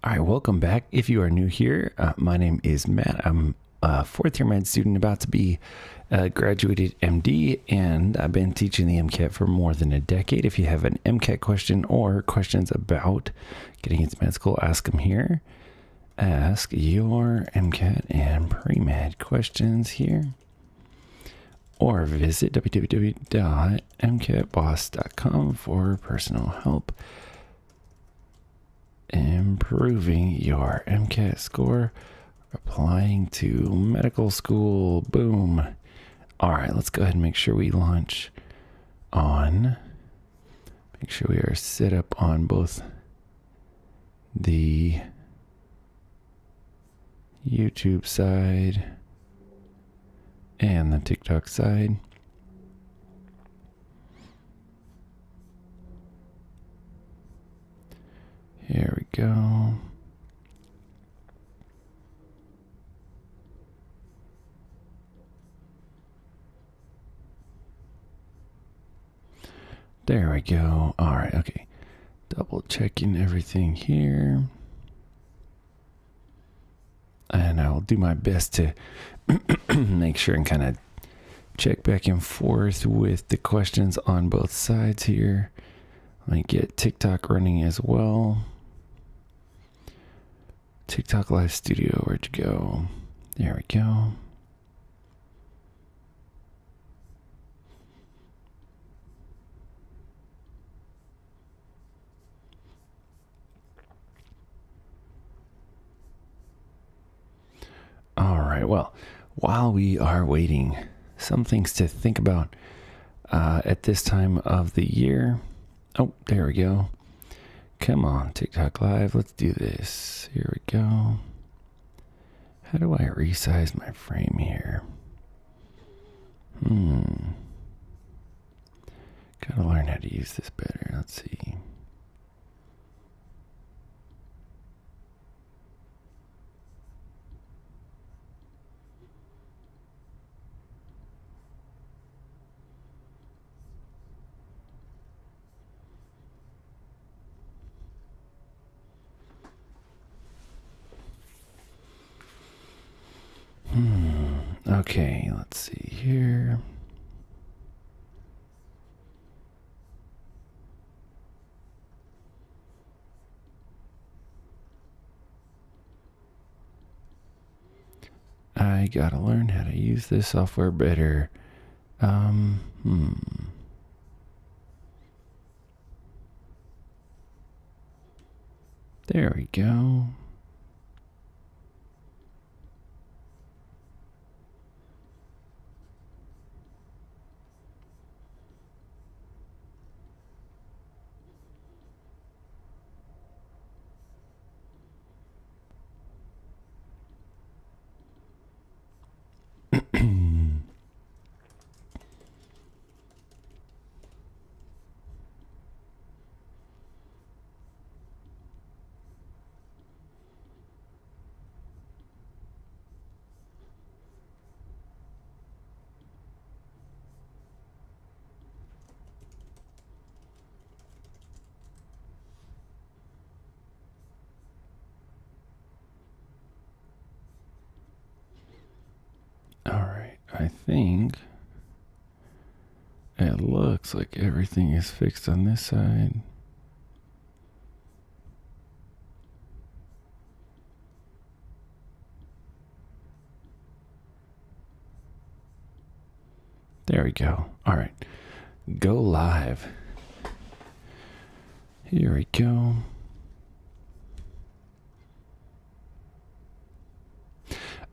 All right, welcome back. If you are new here, my name is Matt. I'm a fourth year med student about to be a graduated MD, and I've been teaching the MCAT for more than a decade. If you have an MCAT question or questions about getting into med school, ask them here. Ask your MCAT and Premed questions here. Or visit www.mcatboss.com for personal help improving your MCAT score, applying to medical school. Boom. All right, let's go ahead and make sure we launch on. Make sure we are set up on both the YouTube side and the TikTok side. Here we go. There we go. All right, okay. Double checking everything here. And I'll do my best to make sure and kind of check back and forth with the questions on both sides here. Let me get TikTok running as well. TikTok Live Studio, where'd you go? There we go. All right, well, while we are waiting, some things to think about at this time of the year. Oh, there we go. Come on, TikTok Live, let's do this. Here we go. How do I resize my frame here? Gotta learn how to use this better. Let's see. Okay, let's see here. I gotta learn how to use this software better. There we go. I think it looks like everything is fixed on this side. There we go. All right. Go live. Here we go.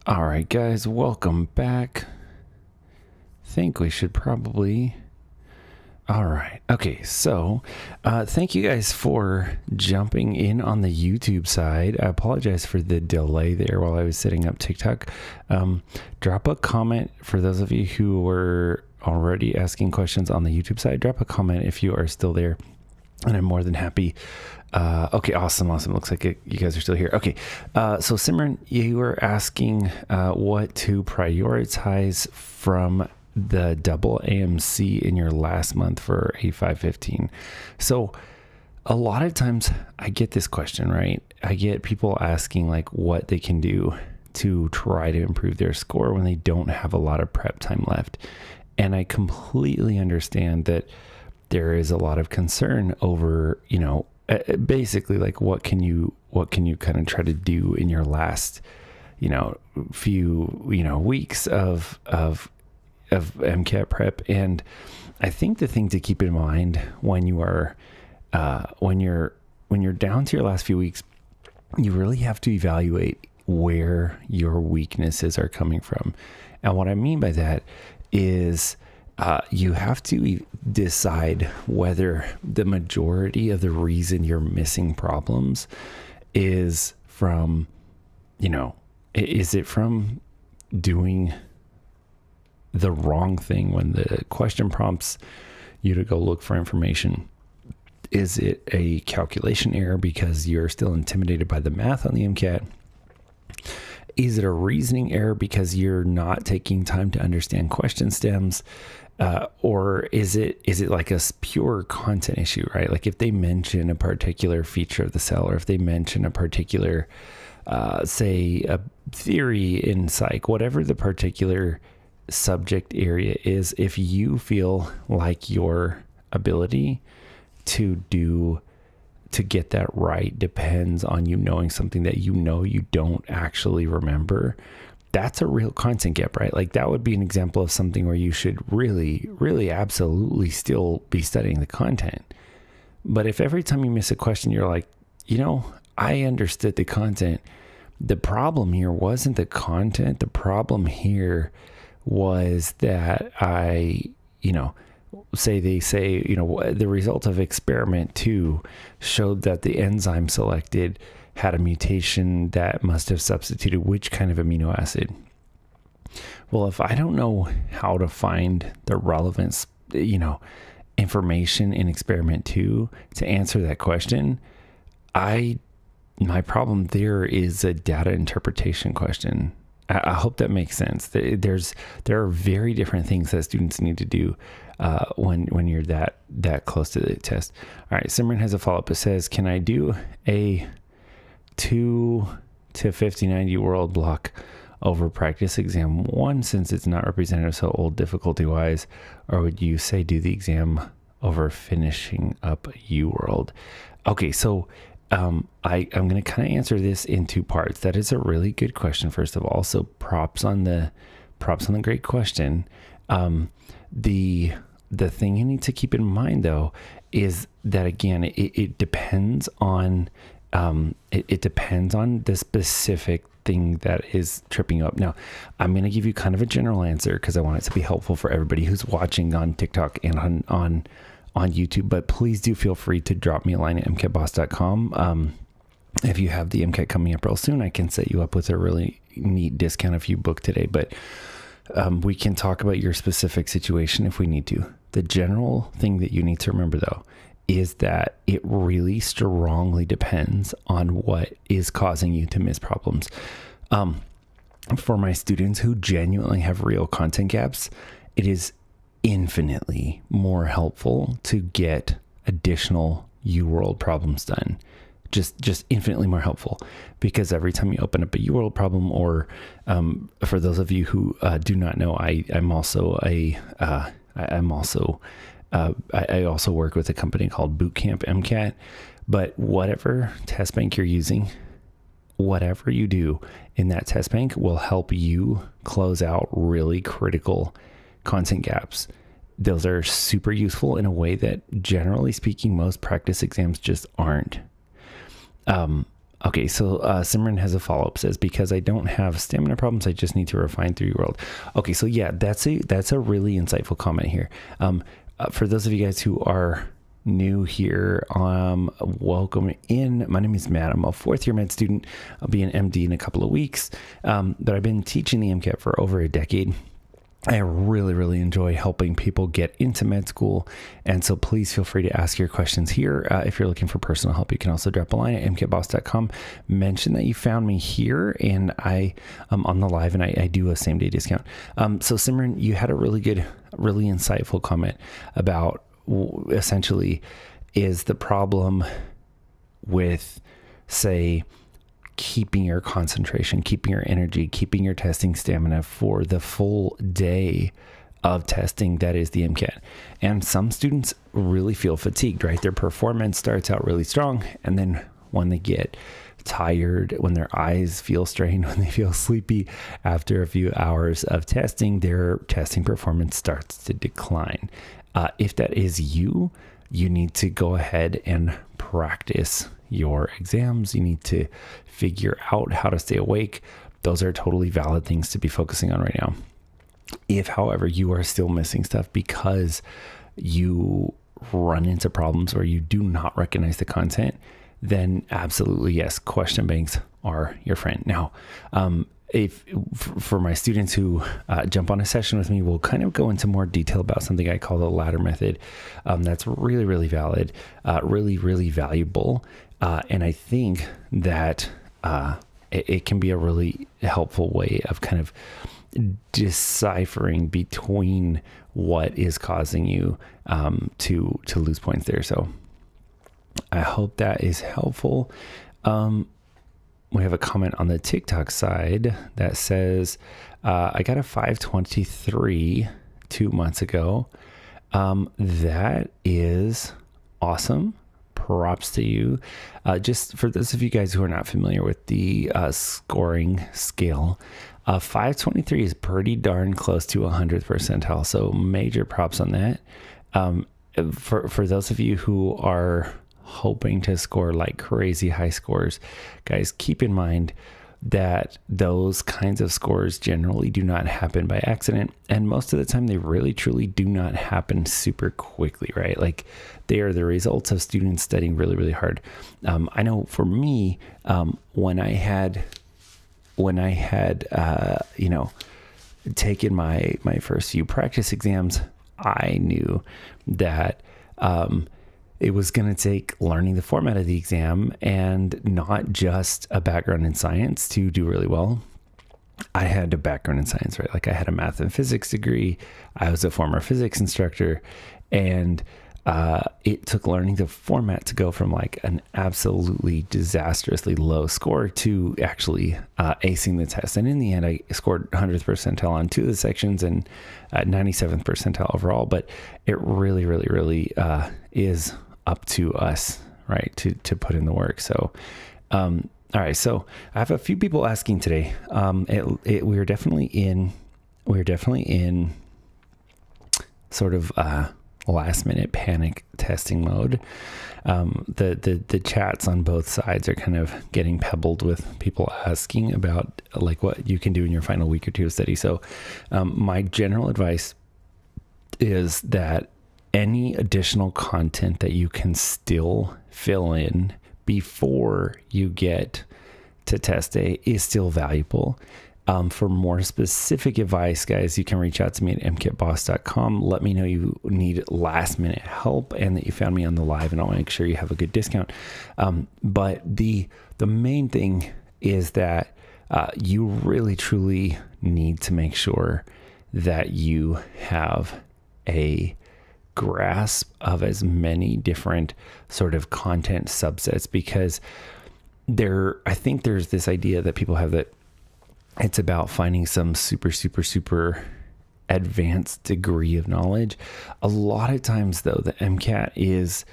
All right, guys, welcome back. Think we should probably. All right. Okay. So, thank you guys for jumping in on the YouTube side. I apologize for the delay there while I was setting up TikTok. Drop a comment for those of you who were already asking questions on the YouTube side. Drop a comment if you are still there, and I'm more than happy. Okay, awesome. Looks like you guys are still here. Okay, so Simran, you were asking what to prioritize from the double AMC in your last month for A515. So a lot of times I get this question, right? I get people asking like what they can do to try to improve their score when they don't have a lot of prep time left. And I completely understand that there is a lot of concern over, basically like what can you kind of try to do in your last, few, weeks of MCAT prep. And I think the thing to keep in mind when you are, when you're down to your last few weeks, you really have to evaluate where your weaknesses are coming from. And what I mean by that is you have to decide whether the majority of the reason you're missing problems is from, is it from doing the wrong thing when the question prompts you to go look for information? Is it a calculation error because you're still intimidated by the math on the MCAT? Is it a reasoning error because you're not taking time to understand question stems? Or is it like a pure content issue, right? Like if they mention a particular feature of the cell, or if they mention a particular, say, a theory in psych, whatever the particular subject area is, if you feel like your ability to get that right depends on you knowing something that you don't actually remember, that's a real content gap, right? Like that would be an example of something where you should really, really absolutely still be studying the content. But if every time you miss a question, you're like, I understood the content. The problem here wasn't the content. The problem here was that they say, the result of experiment 2 showed that the enzyme selected had a mutation that must have substituted which kind of amino acid. Well, if I don't know how to find the relevance, information in experiment 2 to answer that question, my problem there is a data interpretation question. I hope that makes sense. There are very different things that students need to do when you're that close to the test. All right, Simran has a follow-up. It says, can I do a 2 to 50/90 world block over practice exam 1 since it's not representative so old difficulty-wise? Or would you say do the exam over finishing up UWorld? Okay, so I'm going to kind of answer this in 2 parts. That is a really good question, first of all. So props on the great question. The thing you need to keep in mind though is that again, it depends on it depends on the specific thing that is tripping you up. Now, I'm going to give you kind of a general answer because I want it to be helpful for everybody who's watching on TikTok and on YouTube, but please do feel free to drop me a line at mcatboss.com. If you have the MCAT coming up real soon, I can set you up with a really neat discount if you book today, but we can talk about your specific situation if we need to. The general thing that you need to remember though is that it really strongly depends on what is causing you to miss problems. For my students who genuinely have real content gaps, it is infinitely more helpful to get additional UWorld problems done. Just infinitely more helpful, because every time you open up a UWorld problem, or for those of you who do not know, I also work with a company called Bootcamp MCAT. But whatever test bank you're using, whatever you do in that test bank will help you close out really critical content gaps. Those are super useful in a way that, generally speaking, most practice exams just aren't. Okay, so Simran has a follow-up, says, because I don't have stamina problems, I just need to refine through UWorld. Okay, so yeah, that's a really insightful comment here. For those of you guys who are new here, welcome in. My name is Matt. I'm a 4th year med student. I'll be an MD in a couple of weeks, but I've been teaching the MCAT for over a decade. I really, really enjoy helping people get into med school. And so please feel free to ask your questions here. If you're looking for personal help, you can also drop a line at mcatboss.com. Mention that you found me here and I am on the live, and I do a same day discount. So Simran, you had a really good, really insightful comment about essentially is the problem with, say, keeping your concentration, keeping your energy, keeping your testing stamina for the full day of testing that is the MCAT. And some students really feel fatigued, right? Their performance starts out really strong, and then when they get tired, when their eyes feel strained, when they feel sleepy after a few hours of testing, their testing performance starts to decline. If that is you, you need to go ahead and practice your exams. You need to figure out how to stay awake. Those are totally valid things to be focusing on right now. If, however, you are still missing stuff because you run into problems or you do not recognize the content, then absolutely yes, question banks are your friend. Now, if for my students who jump on a session with me, we'll kind of go into more detail about something I call the ladder method. That's really, really valid, really, really valuable. And I think that it can be a really helpful way of kind of deciphering between what is causing you to lose points there. So I hope that is helpful. We have a comment on the TikTok side that says, I got a 523 2 months ago. That is awesome. Props to you. Just for those of you guys who are not familiar with the scoring scale, 523 is pretty darn close to 100th percentile. So major props on that. For those of you who are hoping to score like crazy high scores, guys, keep in mind that those kinds of scores generally do not happen by accident, and most of the time they really truly do not happen super quickly, right? Like, they are the results of students studying really, really hard. I know for me, when I had taken my first few practice exams, I knew that it was going to take learning the format of the exam and not just a background in science to do really well. I had a background in science, right? Like, I had a math and physics degree. I was a former physics instructor, and it took learning the format to go from like an absolutely disastrously low score to actually acing the test. And in the end, I scored 100th percentile on 2 of the sections and 97th percentile overall. But it really, really, really is up to us, right, to put in the work. So, all right. So I have a few people asking today. We're definitely in sort of last minute panic testing mode. The chats on both sides are kind of getting pebbled with people asking about like what you can do in your final week or two of study. So my general advice is that any additional content that you can still fill in before you get to test day is still valuable. For more specific advice, guys, you can reach out to me at mkitboss.com. Let me know you need last minute help and that you found me on the live, and I'll make sure you have a good discount. But the main thing is that you really truly need to make sure that you have a grasp of as many different sort of content subsets, because I think there's this idea that people have that it's about finding some super, super, super advanced degree of knowledge. A lot of times, though, the MCAT is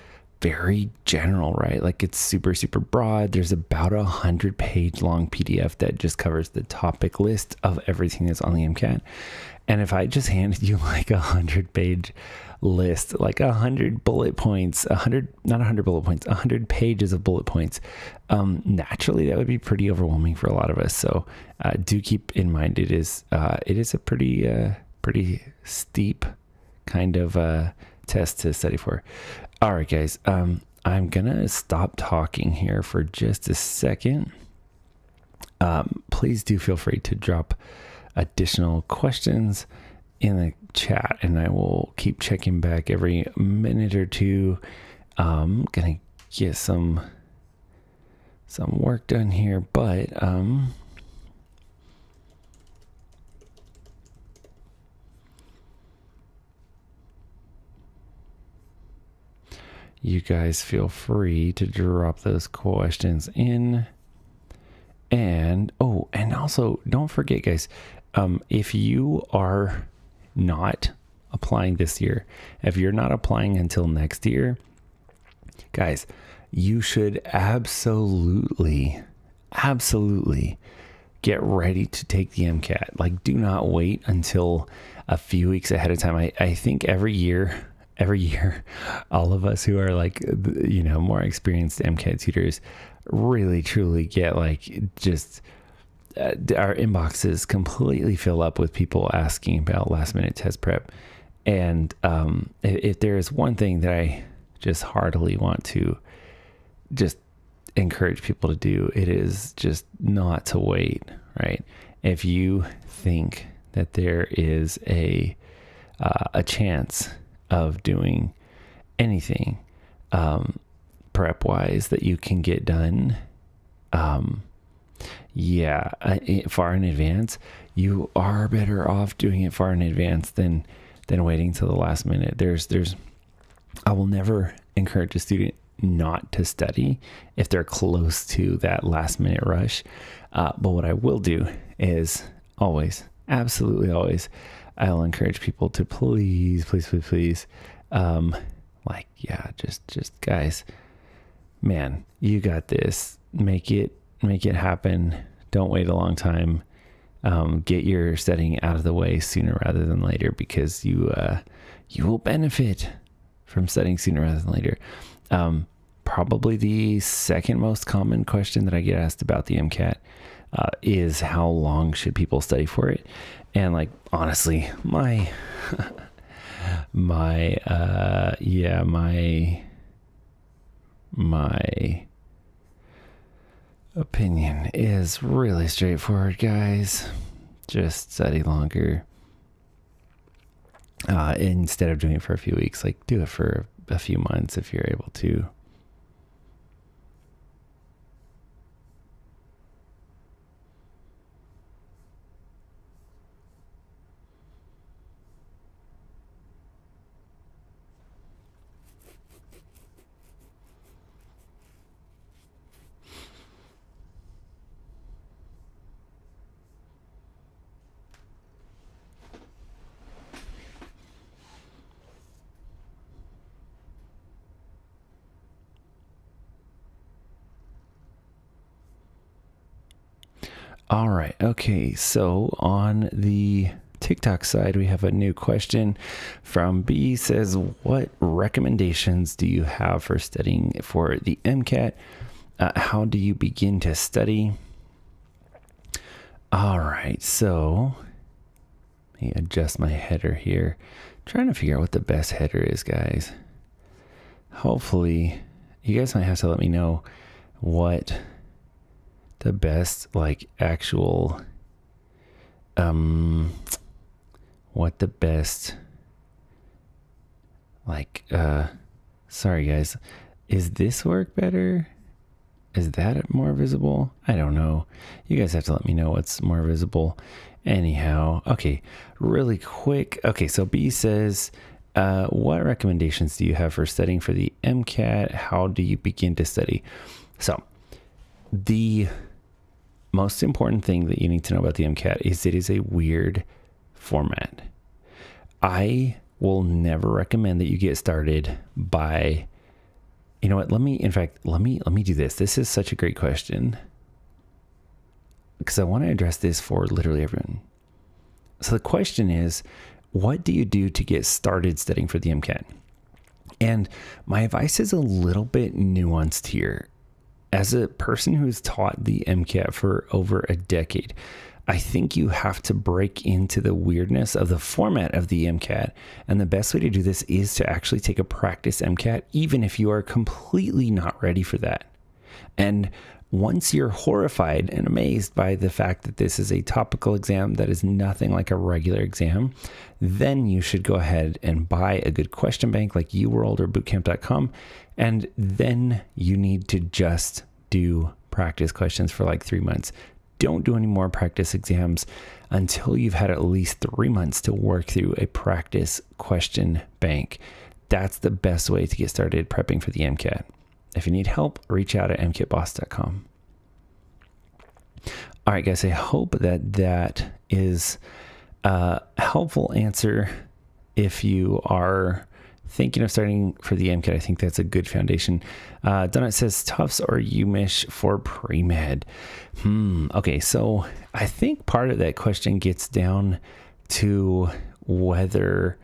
very general, right? Like, it's super, super broad. There's about 100-page long PDF that just covers the topic list of everything that's on the MCAT. And if I just handed you like 100-page list, like 100 bullet points, 100 pages of bullet points, naturally that would be pretty overwhelming for a lot of us. So do keep in mind it is a pretty steep kind of test to study for. All right, guys, I'm gonna stop talking here for just a second. Please do feel free to drop additional questions in the chat, and I will keep checking back every minute or two. Gonna get some work done here, but you guys feel free to drop those questions in. And also don't forget, guys, if you are not applying this year, if you're not applying until next year, guys, you should absolutely get ready to take the MCAT. Like, do not wait until a few weeks ahead of time. I think every year, all of us who are like, more experienced MCAT tutors really truly get just our inboxes completely fill up with people asking about last minute test prep. And if there is one thing that I just heartily want to just encourage people to do, it is just not to wait, right? If you think that there is a chance of doing anything prep wise that you can get done far in advance, you are better off doing it far in advance than waiting till the last minute. I will never encourage a student not to study if they're close to that last minute rush. But what I will do is always, absolutely always, I'll encourage people to please, just guys, man, you got this. Make it happen. Don't wait a long time. Get your studying out of the way sooner rather than later, because you will benefit from studying sooner rather than later. Probably the second most common question that I get asked about the MCAT is how long should people study for it? And honestly, my opinion is really straightforward, guys. Just study longer. Instead of doing it for a few weeks, do it for a few months if you're able to. All right. Okay. So on the TikTok side, we have a new question from B. Says, what recommendations do you have for studying for the MCAT? How do you begin to study? All right. So let me adjust my header here. Trying to figure out what the best header is, guys. Hopefully you guys might have to let me know what the best actual what the best sorry guys, is this work better? Is that more visible? I don't know. You guys have to let me know what's more visible. Anyhow, okay, really quick. Okay, so B says, what recommendations do you have for studying for the MCAT? How do you begin to study? So the most important thing that you need to know about the MCAT is it is a weird format. I will never recommend that you get started by, you know what, let me do this. This is such a great question because I want to address this for literally everyone. So the question is, what do you do to get started studying for the MCAT? And my advice is a little bit nuanced here. As a person who's taught the MCAT for over a decade, I think you have to break into the weirdness of the format of the MCAT. And the best way to do this is to actually take a practice MCAT, even if you are completely not ready for that. And once you're horrified and amazed by the fact that this is a topical exam that is nothing like a regular exam, then you should go ahead and buy a good question bank like UWorld or bootcamp.com. And then you need to just do practice questions for 3 months. Don't do any more practice exams until you've had at least 3 months to work through a practice question bank. that's the best way to get started prepping for the MCAT. If you need help, reach out at mcatboss.com. All right, guys, I hope that is a helpful answer. If you are thinking of starting for the MCAT, I think that's a good foundation. Donut says Tufts or UMich for pre-med. Okay, so I think part of that question gets down to whether,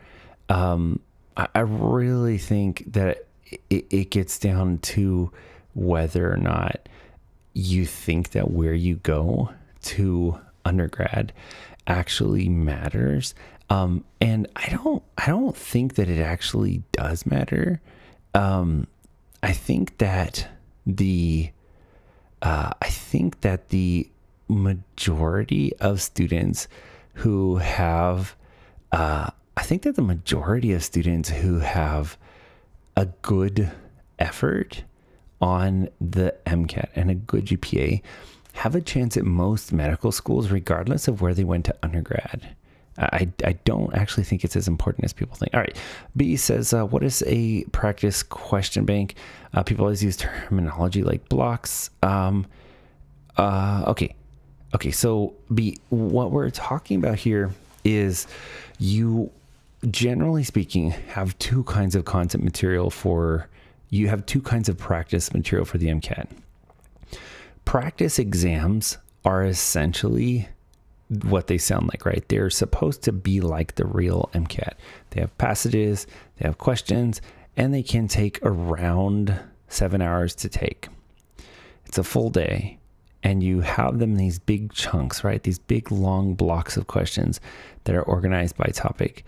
I really think that it gets down to whether or not you think that where you go to undergrad actually matters. And I don't think that it actually does matter. I think that the majority of students who have, a good effort on the MCAT and a good GPA have a chance at most medical schools, regardless of where they went to undergrad. I don't actually think it's as important as people think. All right. B says, what is a practice question bank? People always use terminology like blocks. Okay. So B, what we're talking about here is you, generally speaking, have two kinds of content material you have two kinds of practice material for the MCAT. Practice exams are essentially what they sound like, right? They're supposed to be like the real MCAT. They have passages, they have questions, and they can take around 7 hours to take. It's a full day, and you have them in these big chunks, right? These big long blocks of questions that are organized by topic.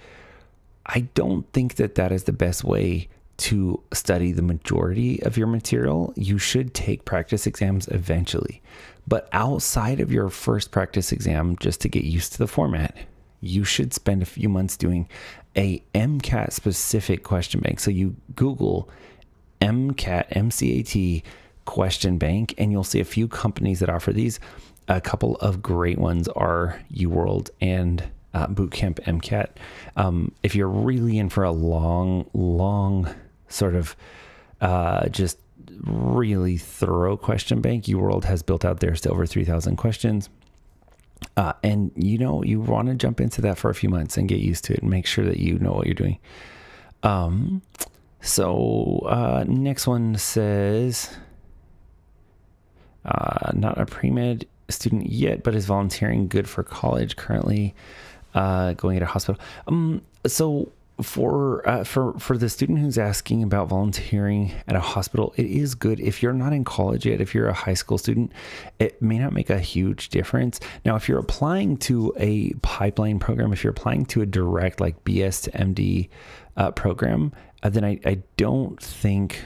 I don't think that is the best way to study the majority of your material. You should take practice exams eventually. But outside of your first practice exam, just to get used to the format, you should spend a few months doing a MCAT specific question bank. So you Google MCAT, MCAT question bank, and you'll see a few companies that offer these. A couple of great ones are UWorld and Bootcamp MCAT. If you're really in for a long sort of just really thorough question bank, UWorld has built out theirs to over 3,000 questions. And you want to jump into that for a few months and get used to it and make sure that you know what you're doing. So next one says, not a pre-med student yet, but is volunteering good for college, currently going at a hospital. So for the student who's asking about volunteering at a hospital, it is good. If you're not in college yet, if you're a high school student, it may not make a huge difference. Now, if you're applying to a pipeline program, if you're applying to a direct like BS to MD program, then I don't think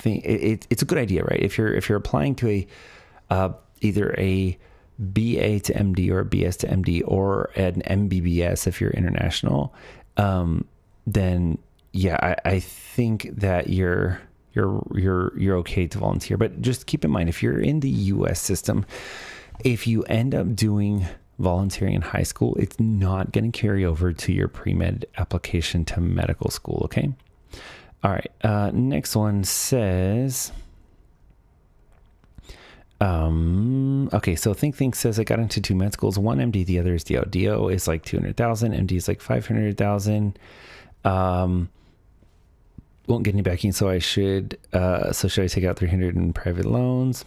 it's a good idea, right? If you're applying to either a BA to MD or a BS to MD or an MBBS if you're international, then yeah, I think that you're okay to volunteer. But just keep in mind, if you're in the US system, if you end up doing volunteering in high school, it's not going to carry over to your pre-med application to medical school. Okay. All right. Next one says, okay, so Think says, I got into 2 med schools, one MD, the other is DO. DO is like 200,000, MD is like 500,000. Won't get any backing, so should I take out 300 in private loans?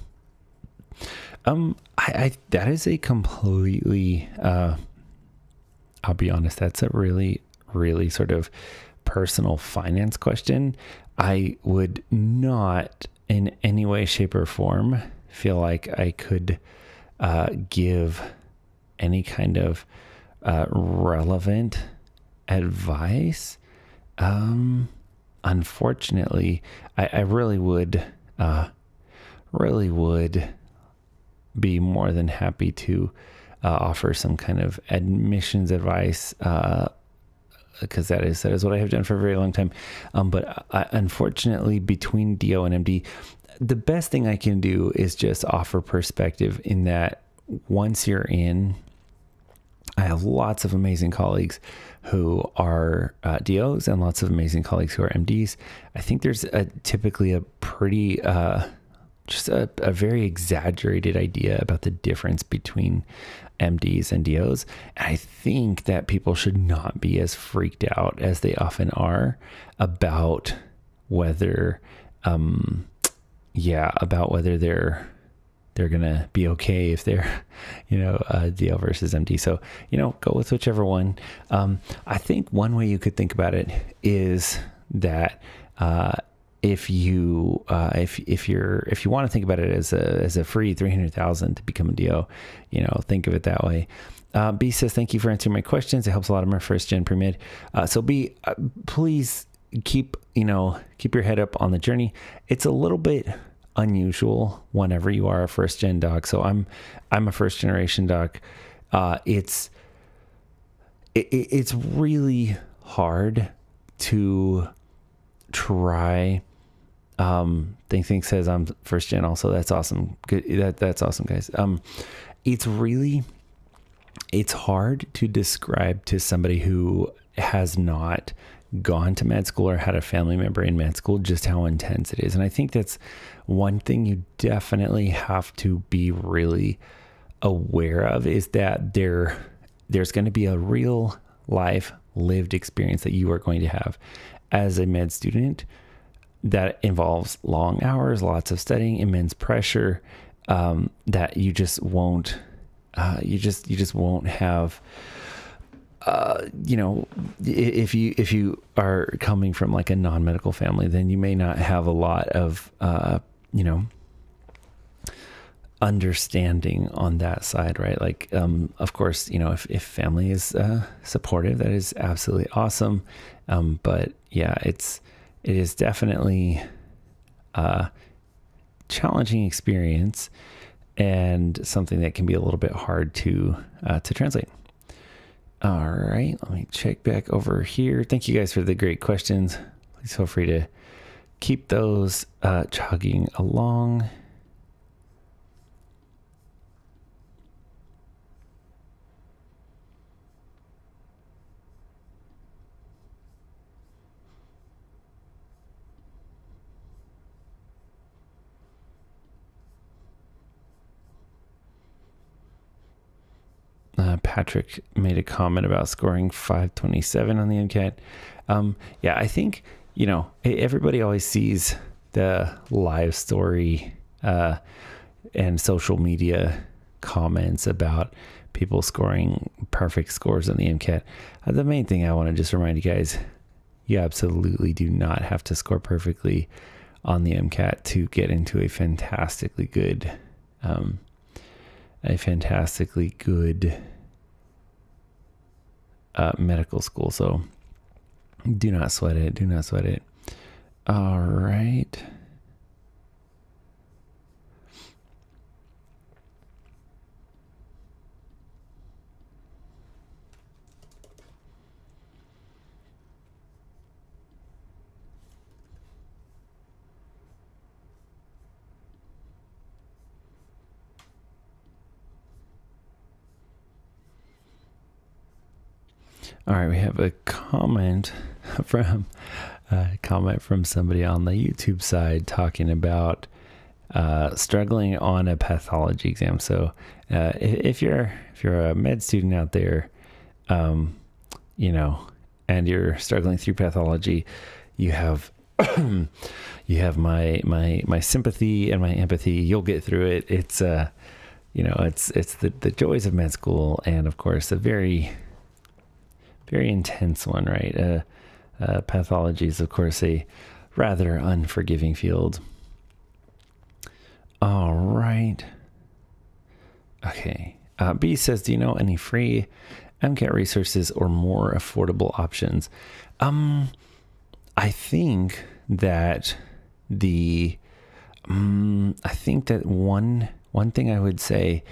That is a completely, I'll be honest, that's a really, really sort of personal finance question. I would not in any way, shape, or form feel like I could give any kind of relevant advice. Unfortunately, I really would be more than happy to offer some kind of admissions advice, because that is what I have done for a very long time. But unfortunately, between DO and MD, the best thing I can do is just offer perspective in that once you're in, I have lots of amazing colleagues who are DOs and lots of amazing colleagues who are MDs. I think there's typically a pretty, just a very exaggerated idea about the difference between MDs and DOs. And I think that people should not be as freaked out as they often are about whether, about whether they're going to be okay if they're, DL versus MD. So, go with whichever one. I think one way you could think about it is that, if you want to think about it as a free 300,000 to become a DO, think of it that way. B says, thank you for answering my questions. It helps a lot of my first gen pre-med. So B, please keep your head up on the journey. It's a little bit unusual whenever you are a first gen doc. So I'm a first generation doc. It's really hard to try. Think says I'm first gen also. That's awesome. Good. That's awesome, guys. It's hard to describe to somebody who has not gone to med school or had a family member in med school just how intense it is. And I think that's one thing you definitely have to be really aware of, is that there's going to be a real life lived experience that you are going to have as a med student that involves long hours, lots of studying, immense pressure, that you just won't, you just won't have. If you are coming from like a non-medical family, then you may not have a lot of, understanding on that side, right? Like, of course, if family is supportive, that is absolutely awesome. But yeah, it is definitely a challenging experience and something that can be a little bit hard to translate. All right, let me check back over here. Thank you guys for the great questions. Please feel free to keep those chugging along. Patrick made a comment about scoring 527 on the MCAT. Yeah, I think, everybody always sees the live story and social media comments about people scoring perfect scores on the MCAT. The main thing I want to just remind you guys, you absolutely do not have to score perfectly on the MCAT to get into a fantastically good medical school. So do not sweat it. Do not sweat it. All right. All right, we have a comment from somebody on the YouTube side talking about struggling on a pathology exam. So if you're a med student out there, and you're struggling through pathology, you have my sympathy and my empathy. You'll get through it. It's it's the joys of med school, and of course a very intense one, right? Pathology is, of course, a rather unforgiving field. All right. Okay. B says, do you know any free MCAT resources or more affordable options? I think that one thing I would say,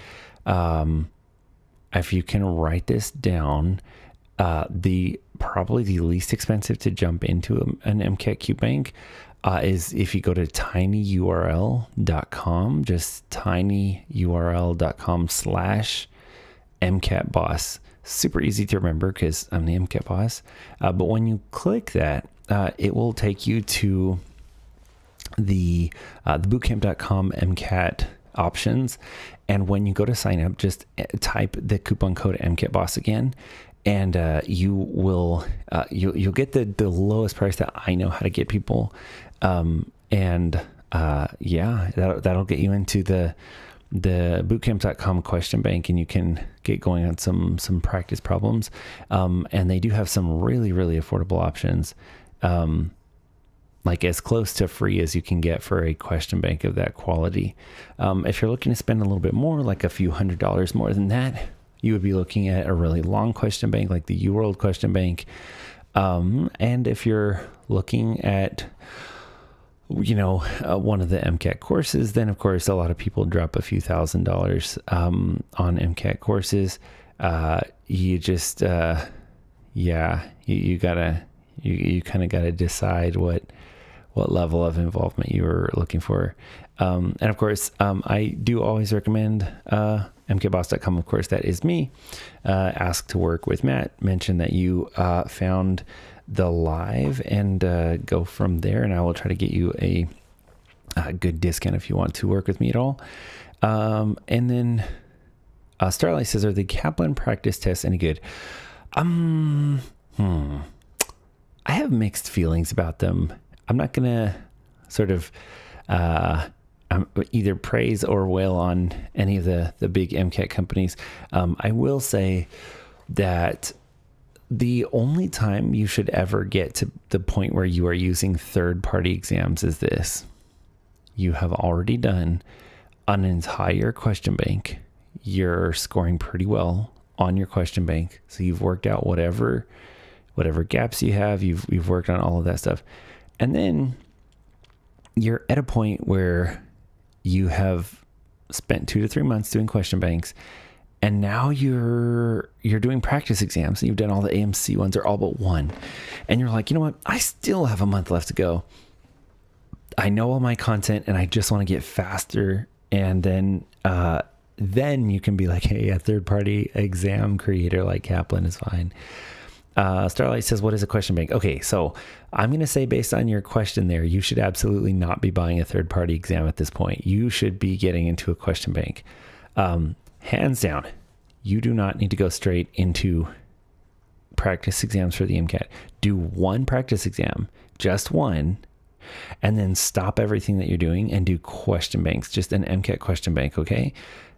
if you can write this down, probably the least expensive to jump into an MCAT QBank is if you go to tinyurl.com, just tinyurl.com/MCAT boss. super easy to remember because I'm the MCAT boss. But when you click that, it will take you to the bootcamp.com MCAT options. And when you go to sign up, just type the coupon code MCAT boss again. And you will you'll get the lowest price that I know how to get people, that'll get you into the bootcamp.com question bank, and you can get going on some practice problems. And they do have some really, really affordable options, like as close to free as you can get for a question bank of that quality. If you're looking to spend a little bit more, like a few $100s more than that, you would be looking at a really long question bank like the UWorld question bank. And if you're looking at, one of the MCAT courses, then of course a lot of people drop a few $1,000s on MCAT courses. You just, you kind of gotta decide what level of involvement you were looking for. And of course, I do always recommend MCATboss.com. Of course, that is me. Ask to work with Matt. Mention that you found the live, and go from there. And I will try to get you a good discount if you want to work with me at all. And then Starlight says, are the Kaplan practice tests any good? I have mixed feelings about them. I'm not gonna sort of either praise or wail on any of the big MCAT companies. I will say that the only time you should ever get to the point where you are using third-party exams is this. You have already done an entire question bank. You're scoring pretty well on your question bank. So you've worked out whatever gaps you have, you've worked on all of that stuff. And then you're at a point where you have spent 2 to 3 months doing question banks, and now you're doing practice exams, and you've done all the AMC ones, or all but one. And you're like, you know what? I still have a month left to go. I know all my content, and I just want to get faster. And then you can be like, hey, a third-party exam creator like Kaplan is fine. Starlight says, what is a question bank? Okay, so I'm going to say, based on your question there, you should absolutely not be buying a third-party exam at this point. You should be getting into a question bank. Hands down, you do not need to go straight into practice exams for the MCAT. Do one practice exam, just one, and then stop everything that you're doing and do question banks, just an MCAT question bank, okay?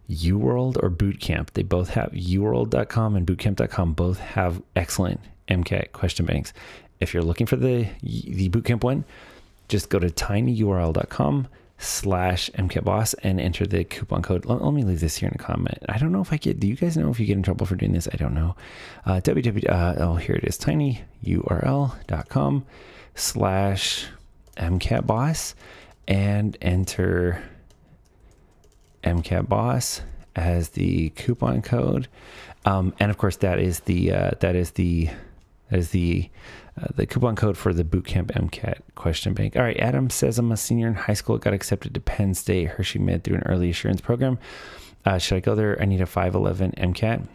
UWorld or Bootcamp, they both have, UWorld.com and Bootcamp.com both have excellent MCAT question banks. If you're looking for the Bootcamp one, just go to tinyurl.com/MCATboss and enter the coupon code. Let me leave this here in a comment. I don't know if do you guys know if you get in trouble for doing this? I don't know. Here it is, tinyurl.com/MCATboss and enter MCATboss as the coupon code. And of course that is the coupon code for the Bootcamp MCAT question bank. All right. Adam says, I'm a senior in high school. Got accepted to Penn State Hershey Med through an early assurance program. Should I go there? I need a 511 MCAT.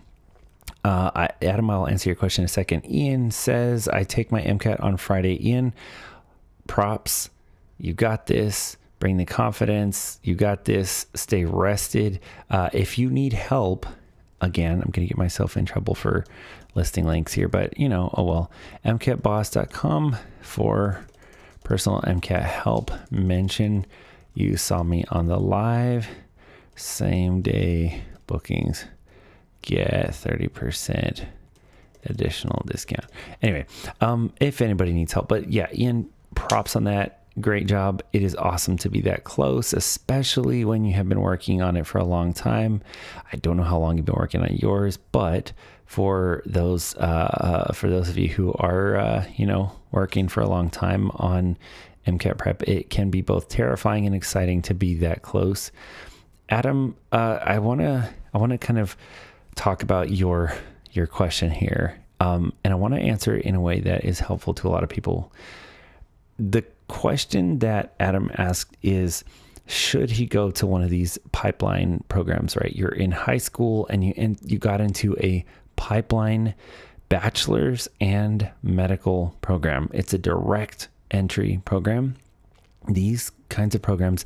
Adam, I'll answer your question in a second. Ian says, I take my MCAT on Friday. Ian, props. You got this. Bring the confidence. You got this. Stay rested. If you need help, again, I'm going to get myself in trouble for listing links here, but oh well. MCATboss.com for personal MCAT help. Mention you saw me on the live. Same day bookings. Get 30% additional discount. Anyway, if anybody needs help, but yeah, Ian, props on that. Great job. It is awesome to be that close, especially when you have been working on it for a long time. I don't know how long you've been working on yours, but for those of you who are, working for a long time on MCAT prep, it can be both terrifying and exciting to be that close. Adam, I want to kind of talk about your question here. And I want to answer it in a way that is helpful to a lot of people. The question that Adam asked is, should he go to one of these pipeline programs, right? You're in high school and you got into a pipeline bachelor's and medical program. It's a direct entry program. These kinds of programs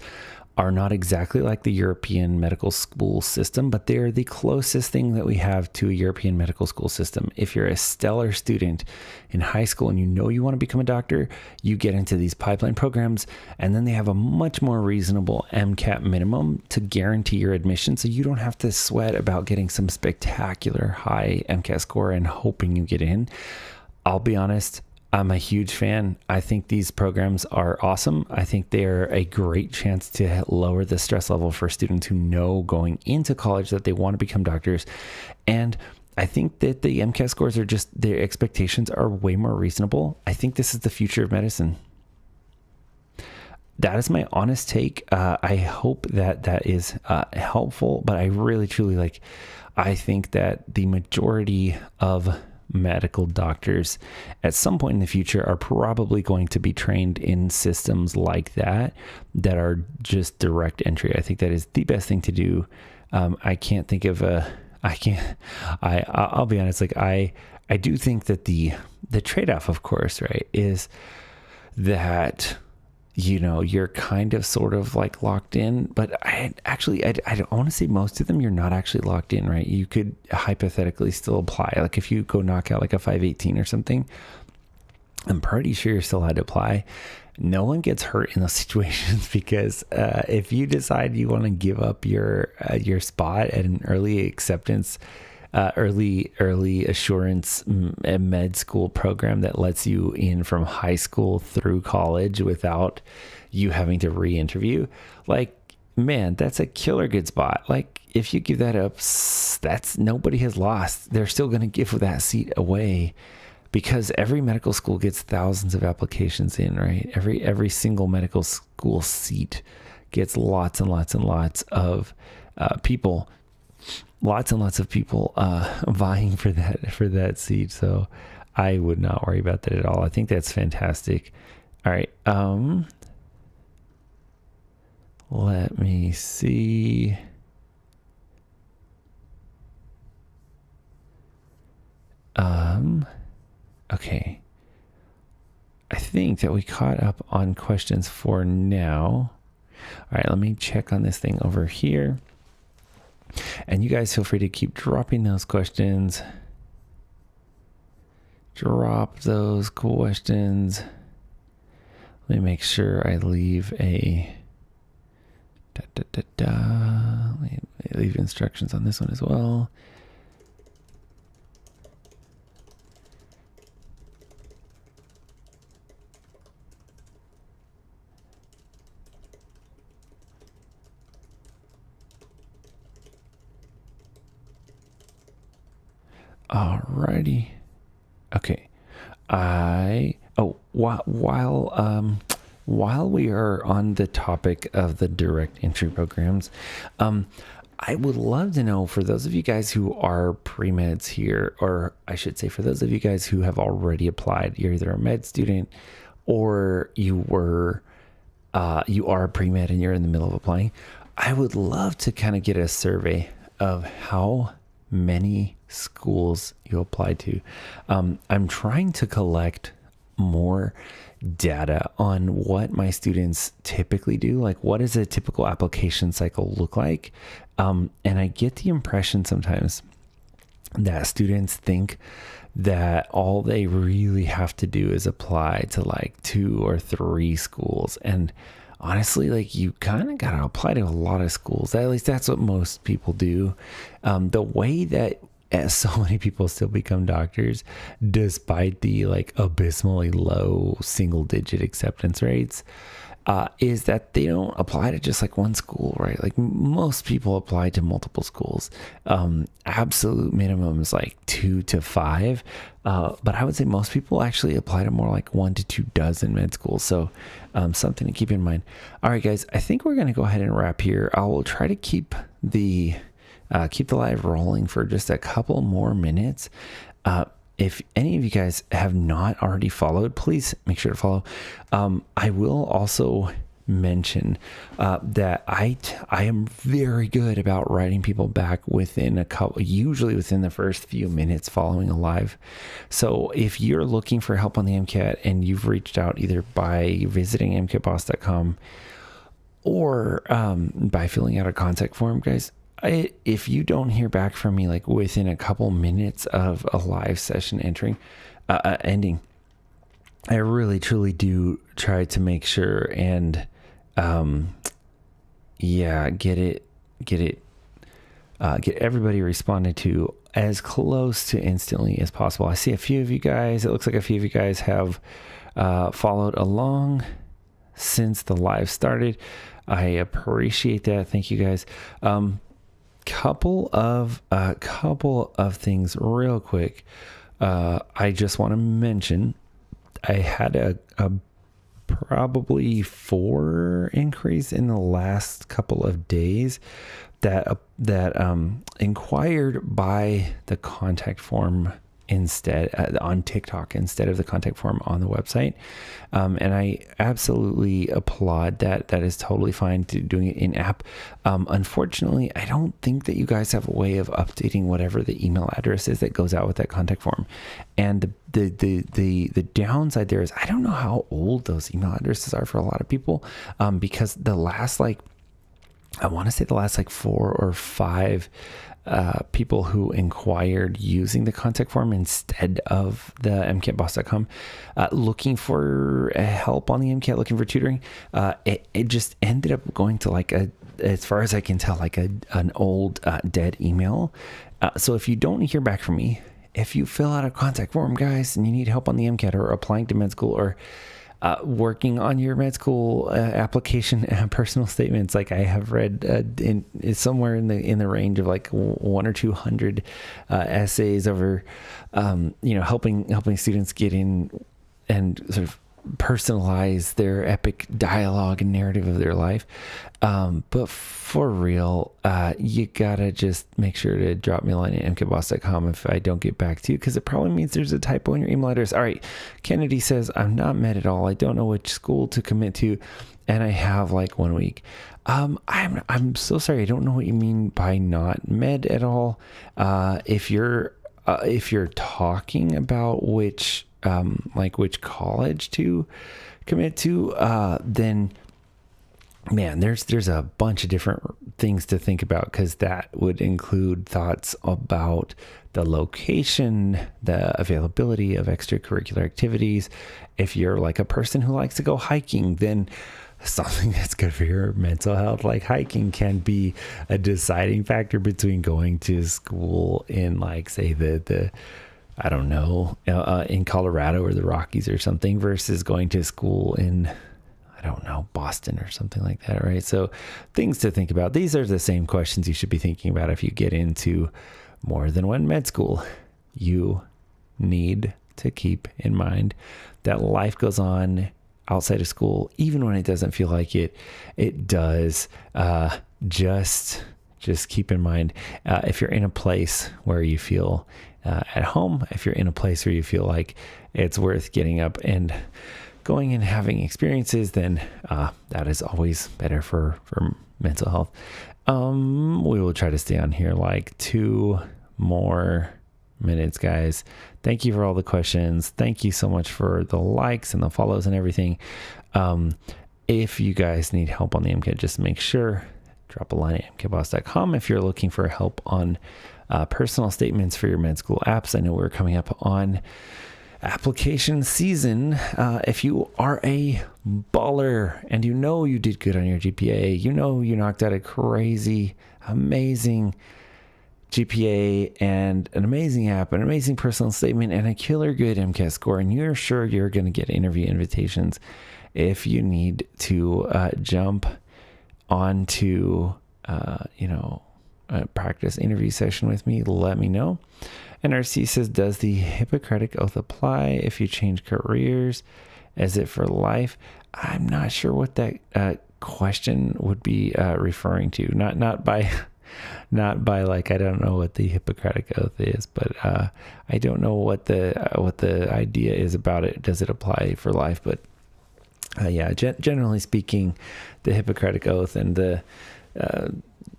are not exactly like the European medical school system, but they're the closest thing that we have to a European medical school system. If you're a stellar student in high school and you know you want to become a doctor, you get into these pipeline programs, and then they have a much more reasonable MCAT minimum to guarantee your admission, so you don't have to sweat about getting some spectacular high MCAT score and hoping you get in. I'll be honest, I'm a huge fan. I think these programs are awesome. I think they're a great chance to lower the stress level for students who know going into college that they want to become doctors. And I think that the MCAT scores are just, their expectations are way more reasonable. I think this is the future of medicine. That is my honest take. I hope that is helpful, but I really, truly I think that the majority of medical doctors at some point in the future are probably going to be trained in systems like that are just direct entry. I think that is the best thing to do. I can't think of I'll be honest, I do think that the trade-off, of course, right, is that you're kind of sort of locked in, but I want to say most of them, you're not actually locked in, right? You could hypothetically still apply. Like if you go knock out a 518 or something, I'm pretty sure you're still allowed to apply. No one gets hurt in those situations because if you decide you want to give up your spot at an early acceptance, early assurance med school program that lets you in from high school through college without you having to re-interview, man, that's a killer good spot. If you give that up, that's, nobody has lost. They're still going to give that seat away because every medical school gets thousands of applications in, right? Every single medical school seat gets lots and lots and lots of people. Lots and lots of people vying for that seat. So I would not worry about that at all. I think that's fantastic. All right. Let me see. Okay. I think that we caught up on questions for now. All right, let me check on this thing over here. And you guys feel free to keep dropping those questions. Drop those questions. Let me make sure I leave a leave instructions on this one as well. Alrighty. Okay. While we are on the topic of the direct entry programs, I would love to know, for those of you guys who are pre-meds here, or I should say for those of you guys who have already applied, you're either a med student or you are a pre-med and you're in the middle of applying. I would love to kind of get a survey of how many schools you apply to. I'm trying to collect more data on what my students typically do. What does a typical application cycle look like? And I get the impression sometimes that students think that all they really have to do is apply to 2 or 3 schools. And honestly, you kind of got to apply to a lot of schools. At least that's what most people do. The way that so many people still become doctors, despite the abysmally low single-digit acceptance rates, is that they don't apply to just one school, right? Most people apply to multiple schools. Absolute minimum is 2 to 5. But I would say most people actually apply to more 1 to 2 dozen med schools. So something to keep in mind. All right, guys, I think we're going to go ahead and wrap here. I will try to keep the live rolling for just a couple more minutes. If any of you guys have not already followed, please make sure to follow. I will also mention that I am very good about writing people back within usually within the first few minutes following a live. So if you're looking for help on the MCAT and you've reached out either by visiting MCATboss.com or by filling out a contact form, guys, if you don't hear back from me like within a couple minutes of a live session ending, I really truly do try to make sure and get everybody responded to as close to instantly as possible. I see a few of you guys, it looks like a few of you guys have followed along since the live started. I appreciate that. Thank you guys. Couple of things real quick. I just want to mention I had a probably 4 increase in the last couple of days that inquired by the contact form instead on TikTok instead of the contact form on the website. And I absolutely applaud that. That is totally fine to doing it in app. Unfortunately, I don't think that you guys have a way of updating whatever the email address is that goes out with that contact form. And the downside there is I don't know how old those email addresses are for a lot of people, because the last I want to say the last 4 or 5 people who inquired using the contact form instead of the MCATboss.com, looking for help on the MCAT, looking for tutoring, it just ended up going to as far as I can tell, an old dead email. So if you don't hear back from me, if you fill out a contact form, guys, and you need help on the MCAT or applying to med school or working on your med school application personal statements, like I have read it's somewhere in the range of 100 or 200 essays over helping students get in and sort of personalize their epic dialogue and narrative of their life. But for real, you gotta just make sure to drop me a line at mkboss.com if I don't get back to you, because it probably means there's a typo in your email address. All right. Kennedy says, I'm not med at all. I don't know which school to commit to, and I have 1 week. I'm so sorry. I don't know what you mean by not med at all. If you're talking about which college to commit to, then man, there's a bunch of different things to think about, because that would include thoughts about the location, the availability of extracurricular activities. If you're a person who likes to go hiking, then something that's good for your mental health, like hiking, can be a deciding factor between going to school in say the I don't know, in Colorado or the Rockies or something, versus going to school in, I don't know, Boston or something like that, right? So things to think about. These are the same questions you should be thinking about if you get into more than one med school. You need to keep in mind that life goes on outside of school, even when it doesn't feel like it. It does. Just keep in mind, if you're in a place where you feel at home, if you're in a place where you feel like it's worth getting up and going and having experiences, then that is always better for mental health. We will try to stay on here 2 more minutes, guys. Thank you for all the questions. Thank you so much for the likes and the follows and everything. If you guys need help on the MCAT, just make sure, drop a line at mkboss.com. If you're looking for help on personal statements for your med school apps, I know we're coming up on application season. If you are a baller and you did good on your GPA, you knocked out a crazy, amazing GPA and an amazing app, an amazing personal statement, and a killer good MCAT score, and you're sure you're going to get interview invitations, if you need to jump onto a practice interview session with me, let me know. NRC says, does the Hippocratic Oath apply if you change careers? Is it for life? I'm not sure what that question would be referring to. Not by I don't know what the Hippocratic Oath is, but I don't know what the idea is about it. Does it apply for life? But Yeah, generally speaking, the Hippocratic Oath and the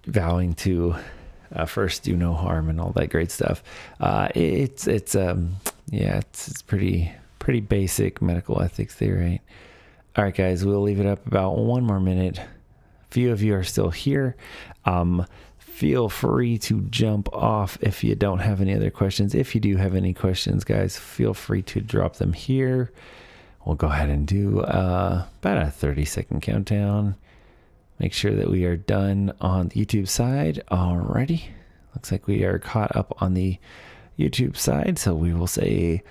vowing to first do no harm and all that great stuff. It's pretty basic medical ethics there, right? All right, guys, we'll leave it up about 1 more minute. A few of you are still here. Feel free to jump off if you don't have any other questions. If you do have any questions, guys, feel free to drop them here. We'll go ahead and do about a 30-second countdown. Make sure that we are done on the YouTube side. Alrighty. Looks like we are caught up on the YouTube side. So we will say